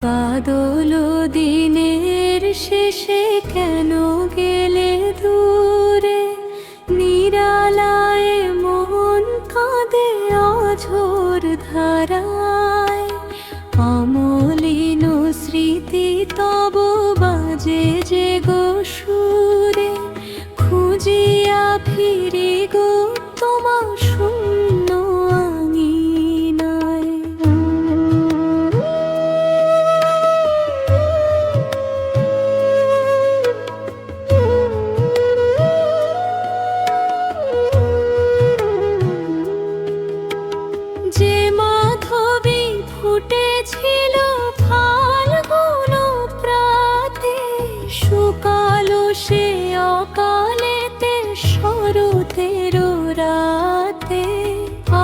বাদল দিনের শেষে কেন গেলে দূরে, নিরালায় মন কাঁদে অঝোর ধারায়। অমলিন স্মৃতি তব বাজে যে গো সুরে, খুঁজিয়া ফিরি গো তোমা শূন্য আঙিনায়। যে মাধবী ফুটেছিল ফাল্গুন প্রাতে, শুকালো সে অকালেতে শরতের রাতে।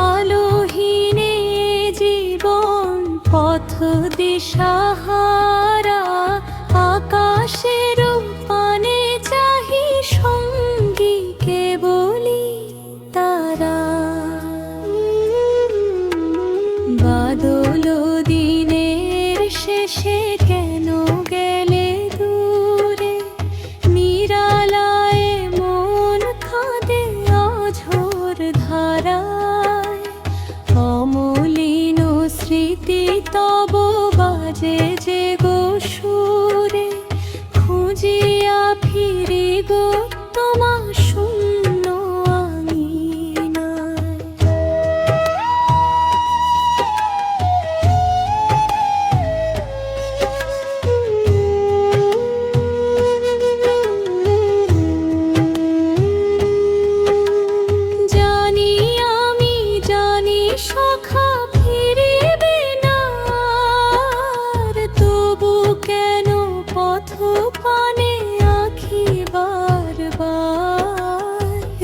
আলোহীনে জীবন পথ দিশাহারা, আকাশের পানে চাহি সঙ্গী কেবলি তারা। বাদল দিনের শেষে কেন গেলে দূরে, নিরালায় মন কাঁদে অঝোর ধারায়। অমলিন স্মৃতি তব বাজে যে গো সুরে, খুঁজিয়া ফিরি গো তোমা শূন্য আঙিনায়। জানি আমি জানি সখা ফিরিবে না আর, তবু কেন পথ পানে আঁখি বারবার।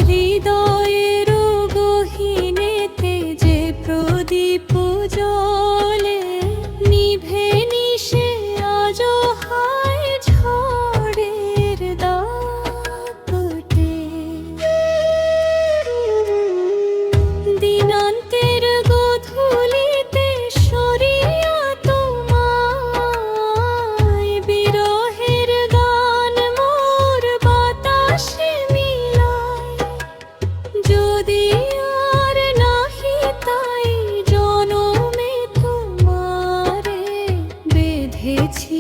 হৃদয়ের গহীনেতে যে প্রদীপ জ্বলে, নিভে নিশে আজো হায় ঝড়ের দাপটে। দিনান্তের গোধূলিতে সরিয়া তোমায়, বিরহের গান মোর বাতাসে মিলায়। যদি আর নাহি তাই জনমে তোমারে বেঁধেছি